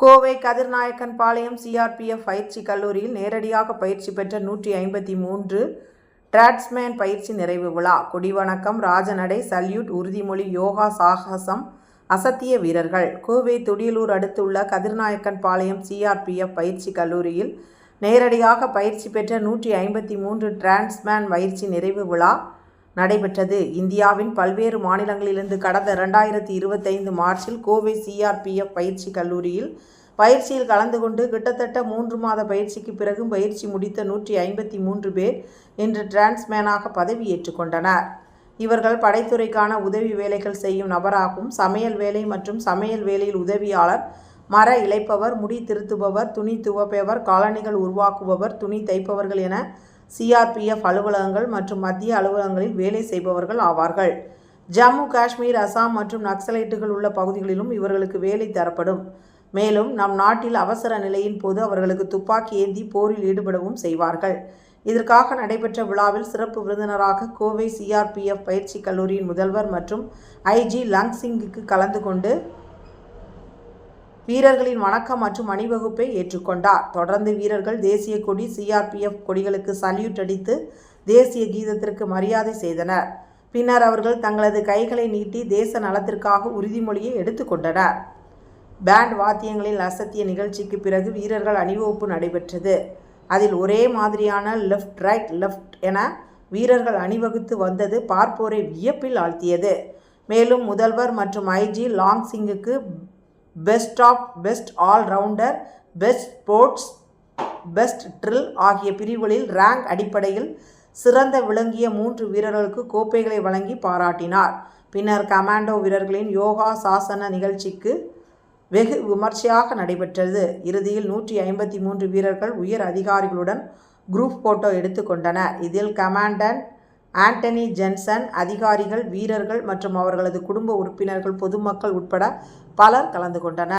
Kovai கதிர்நாயக்கன்பாளையம் CRPF பயிற்சி கல்லூரியில் நேரடியாக பயிற்சி பெற்ற 153 டிராட்ஸ்மேன் பயிற்சி நிறைவு விழா. கொடிவணக்கம், ராஜநடை, சல்யூட், உறுதிமொழி, யோகா, சாகசம், அசத்திய வீரர்கள். கோவை துடியலூர் அடுத்துள்ள கதிர்நாயக்கன்பாளையம் சிஆர்பிஎஃப் பயிற்சி கல்லூரியில் நேரடியாக பயிற்சி பெற்ற 153 டிராட்ஸ்மேன் பயிற்சி நிறைவு விழா நடைபெற்றது. இந்தியாவின் பல்வேறு மாநிலங்களிலிருந்து கடந்த 2025 மார்ச்சில் கோவை சிஆர்பிஎஃப் பயிற்சி கல்லூரியில் பயிற்சியில் கலந்து கொண்டு கிட்டத்தட்ட 3 மாத பயிற்சிக்கு பிறகு பயிற்சி முடித்த 153 பேர் இன்று டிராட்ஸ்மேனாக பதவி ஏற்றுக்கொண்டனர். இவர்கள் படைத்துறைக்கான உதவி வேலைகள் செய்யும் நபராகவும், சமையல் வேலை மற்றும் சமையல் வேலையில் உதவியாளர், மர இழைப்பவர், முடி திருத்துபவர், துணி துவைப்பவர், காலணிகள் உருவாக்குபவர், துணி தைப்பவர்கள் என சிஆர்பிஎஃப் அலுவலகங்கள் மற்றும் மத்திய அலுவலகங்களில் வேலை செய்பவர்கள் ஆவார்கள். ஜம்மு காஷ்மீர், அசாம் மற்றும் நக்சலைட்டுகள் உள்ள பகுதிகளிலும் இவர்களுக்கு வேலை தரப்படும். மேலும் நம் நாட்டில் அவசர நிலையின் போது அவர்களுக்கு துப்பாக்கி ஏந்தி போரில் ஈடுபடவும் செய்வார்கள். இதற்காக நடைபெற்ற விழாவில் சிறப்பு விருந்தினராக கோவை சிஆர்பிஎஃப் பயிற்சி கல்லூரியின் முதல்வர் மற்றும் ஐஜி லங்சிங்குக்கு கலந்து கொண்டு வீரர்களின் வணக்கம் மற்றும் அணிவகுப்பை ஏற்றுக்கொண்டார். தொடர்ந்து வீரர்கள் தேசிய கொடி, சிஆர்பிஎஃப் கொடிகளுக்கு சல்யூட் அடித்து தேசிய கீதத்திற்கு மரியாதை செய்தனர். பின்னர் அவர்கள் தங்களது கைகளை நீட்டி தேச நலத்திற்காக உறுதிமொழியை எடுத்துக்கொண்டனர். பேண்ட் வாத்தியங்களில் அசத்திய நிகழ்ச்சிக்கு பிறகு வீரர்கள் அணிவகுப்பு நடைபெற்றது. அதில் ஒரே மாதிரியான லெஃப்ட் ரைட் லெஃப்ட் என வீரர்கள் அணிவகுத்து வந்தது பார்ப்போரை வியப்பில் ஆழ்த்தியது. மேலும் முதல்வர் மற்றும் ஐஜி லாங்சிங்குக்கு best of best all rounder, best sports, best drill ஆகிய பிரிவுகளில் ரேங்க் அடிப்படையில் சிறந்த விளங்கிய 3 வீரர்களுக்கு கோப்பைகளை வழங்கி பாராட்டினார். பின்னர் கமாண்டோ வீரர்களின் யோகா சாசன நிகழ்ச்சிக்கு வெகு விமர்சையாக நடைபெற்றது. இறுதியில் 153 வீரர்கள் உயர் அதிகாரிகளுடன் குரூப் போட்டோ எடுத்துக்கொண்டனர். இதில் கமாண்டன்ட் ஆண்டனி ஜென்சன், அதிகாரிகள், வீரர்கள் மற்றும் அவர்களது குடும்ப உறுப்பினர்கள், பொதுமக்கள் உட்பட பலர் கலந்து கொண்டனர்.